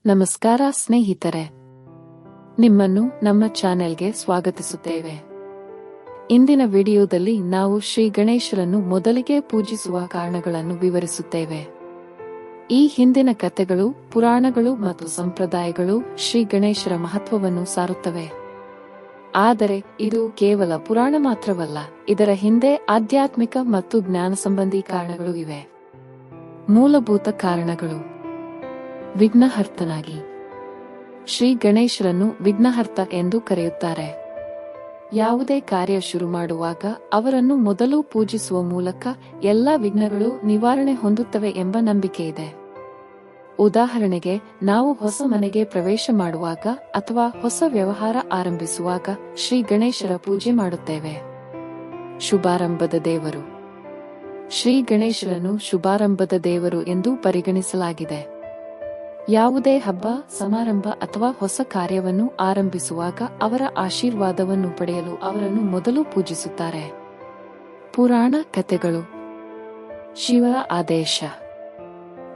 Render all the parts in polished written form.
ನಮಸ್ಕಾರ ಸ್ನೇಹಿತರೆ, ನಿಮ್ಮನ್ನು ನಮ್ಮ ಚಾನೆಲ್ಗೆ ಸ್ವಾಗತಿಸುತ್ತೇವೆ. ಇಂದಿನ ವಿಡಿಯೋದಲ್ಲಿ ನಾವು ಶ್ರೀ ಗಣೇಶರನ್ನು ಮೊದಲಿಗೆ ಪೂಜಿಸುವ ಕಾರಣಗಳನ್ನು ವಿವರಿಸುತ್ತೇವೆ. ಈ ಹಿಂದಿನ ಕಥೆಗಳು, ಪುರಾಣಗಳು ಮತ್ತು ಸಂಪ್ರದಾಯಗಳು ಶ್ರೀ ಗಣೇಶರ ಮಹತ್ವವನ್ನು ಸಾರುತ್ತವೆ. ಆದರೆ ಇದು ಕೇವಲ ಪುರಾಣ ಮಾತ್ರವಲ್ಲ, ಇದರ ಹಿಂದೆ ಆಧ್ಯಾತ್ಮಿಕ ಮತ್ತು ಜ್ಞಾನ ಸಂಬಂಧಿ ಕಾರಣಗಳು ಇವೆ. ಮೂಲಭೂತ ಕಾರಣಗಳು. ವಿಘ್ನಹರ್ತನಾಗಿ. ಶ್ರೀ ಗಣೇಶರನ್ನು ವಿಘ್ನಹರ್ತ ಎಂದು ಕರೆಯುತ್ತಾರೆ. ಯಾವುದೇ ಕಾರ್ಯ ಶುರು ಮಾಡುವಾಗ ಅವರನ್ನು ಮೊದಲು ಪೂಜಿಸುವ ಮೂಲಕ ಎಲ್ಲ ವಿಘ್ನಗಳು ನಿವಾರಣೆ ಹೊಂದುತ್ತವೆ ಎಂಬ ನಂಬಿಕೆ ಇದೆ. ಉದಾಹರಣೆಗೆ, ನಾವು ಹೊಸ ಮನೆಗೆ ಪ್ರವೇಶ ಮಾಡುವಾಗ ಅಥವಾ ಹೊಸ ವ್ಯವಹಾರ ಆರಂಭಿಸುವಾಗ ಶ್ರೀ ಗಣೇಶರ ಪೂಜೆ ಮಾಡುತ್ತೇವೆ. ಶುಭಾರಂಭದ ದೇವರು. ಶ್ರೀ ಗಣೇಶರನ್ನು ಶುಭಾರಂಭದ ದೇವರು ಎಂದು ಪರಿಗಣಿಸಲಾಗಿದೆ. ಯಾವುದೇ ಹಬ್ಬ, ಸಮಾರಂಭ ಅಥವಾ ಹೊಸ ಕಾರ್ಯವನ್ನು ಆರಂಭಿಸುವಾಗ ಅವರ ಆಶೀರ್ವಾದವನ್ನು ಪಡೆಯಲು ಅವರನ್ನು ಮೊದಲು ಪೂಜಿಸುತ್ತಾರೆ. ಪುರಾಣ ಕಥೆಗಳು. ಶಿವರ ಆದೇಶ.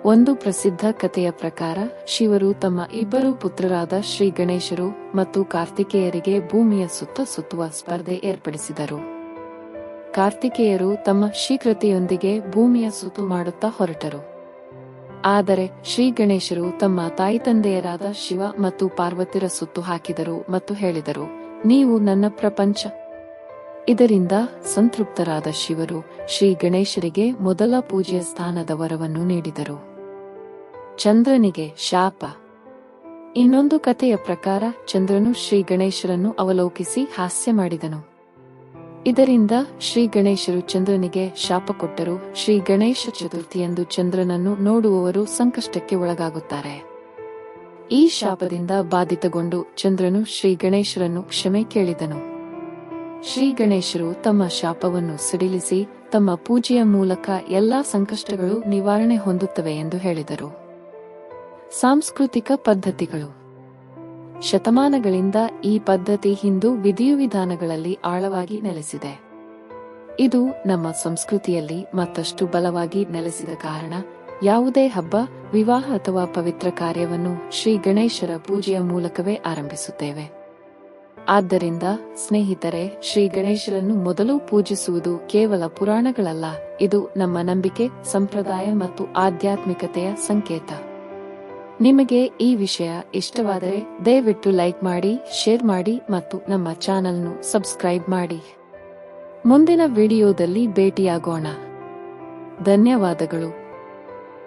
ಒಂದು ಪ್ರಸಿದ್ಧ ಕಥೆಯ ಪ್ರಕಾರ, ಶಿವರು ತಮ್ಮ ಇಬ್ಬರು ಪುತ್ರರಾದ ಶ್ರೀ ಗಣೇಶರು ಮತ್ತು ಕಾರ್ತಿಕೇಯರಿಗೆ ಭೂಮಿಯ ಸುತ್ತ ಸುತ್ತುವ ಸ್ಪರ್ಧೆ ಏರ್ಪಡಿಸಿದರು. ಕಾರ್ತಿಕೇಯರು ತಮ್ಮ ಶೀಘ್ರತೆಯೊಂದಿಗೆ ಭೂಮಿಯ ಸುತ್ತು ಮಾಡುತ್ತಾ ಹೊರಟರು. ಆದರೆ ಶ್ರೀ ಗಣೇಶರು ತಮ್ಮ ತಾಯಿ ತಂದೆಯರಾದ ಶಿವ ಮತ್ತು ಪಾರ್ವತಿರ ಸುತ್ತು ಹಾಕಿದರು ಮತ್ತು ಹೇಳಿದರು, ನೀವು ನನ್ನ ಪ್ರಪಂಚ. ಇದರಿಂದ ಸಂತೃಪ್ತರಾದ ಶಿವರು ಶ್ರೀ ಗಣೇಶರಿಗೆ ಮೊದಲ ಪೂಜೆಯ ಸ್ಥಾನದ ವರವನ್ನು ನೀಡಿದರು. ಚಂದ್ರನಿಗೆ ಶಾಪ. ಇನ್ನೊಂದು ಕಥೆಯ ಪ್ರಕಾರ, ಚಂದ್ರನು ಶ್ರೀ ಗಣೇಶರನ್ನು ಅವಲೋಕಿಸಿ ಹಾಸ್ಯ ಮಾಡಿದನು. ಇದರಿಂದ ಶ್ರೀ ಗಣೇಶರು ಚಂದ್ರನಿಗೆ ಶಾಪ ಕೊಟ್ಟರು. ಶ್ರೀ ಗಣೇಶ ಚತುರ್ಥಿಯಂದು ಚಂದ್ರನನ್ನು ನೋಡುವವರು ಸಂಕಷ್ಟಕ್ಕೆ ಒಳಗಾಗುತ್ತಾರೆ. ಈ ಶಾಪದಿಂದ ಬಾಧಿತಗೊಂಡು ಚಂದ್ರನು ಶ್ರೀ ಗಣೇಶರನ್ನು ಕ್ಷಮೆ ಕೇಳಿದನು. ಶ್ರೀ ಗಣೇಶರು ತಮ್ಮ ಶಾಪವನ್ನು ಸಡಿಲಿಸಿ ತಮ್ಮ ಪೂಜೆಯ ಮೂಲಕ ಎಲ್ಲಾ ಸಂಕಷ್ಟಗಳು ನಿವಾರಣೆ ಹೊಂದುತ್ತವೆ ಎಂದು ಹೇಳಿದರು. ಸಾಂಸ್ಕೃತಿಕ ಪದ್ಧತಿಗಳು. ಶತಮಾನಗಳಿಂದ ಈ ಪದ್ಧತಿ ಹಿಂದೂ ವಿಧಿವಿಧಾನಗಳಲ್ಲಿ ಆಳವಾಗಿ ನೆಲೆಸಿದೆ. ಇದು ನಮ್ಮ ಸಂಸ್ಕೃತಿಯಲ್ಲಿ ಮತ್ತಷ್ಟು ಬಲವಾಗಿ ನೆಲೆಸಿದ ಕಾರಣ, ಯಾವುದೇ ಹಬ್ಬ, ವಿವಾಹ ಅಥವಾ ಪವಿತ್ರ ಕಾರ್ಯವನ್ನು ಶ್ರೀ ಗಣೇಶರ ಪೂಜೆಯ ಮೂಲಕವೇ ಆರಂಭಿಸುತ್ತೇವೆ. ಆದ್ದರಿಂದ ಸ್ನೇಹಿತರೆ, ಶ್ರೀ ಗಣೇಶರನ್ನು ಮೊದಲು ಪೂಜಿಸುವುದು ಕೇವಲ ಪುರಾಣಗಳಲ್ಲ, ಇದು ನಮ್ಮ ನಂಬಿಕೆ, ಸಂಪ್ರದಾಯ ಮತ್ತು ಆಧ್ಯಾತ್ಮಿಕತೆಯ ಸಂಕೇತ. ನಿಮಗೆ ಈ ವಿಷಯ ಇಷ್ಟವಾದರೆ ದಯವಿಟ್ಟು ಲೈಕ್ ಮಾಡಿ, ಶೇರ್ ಮಾಡಿ ಮತ್ತು ನಮ್ಮ ಚಾನೆಲ್ను ಸಬ್ಸ್ಕ್ರೈಬ್ ಮಾಡಿ. ಮುಂದಿನ ವಿಡಿಯೋದಲ್ಲಿ ಭೇಟಿಯಾಗೋಣ. ಧನ್ಯವಾದಗಳು.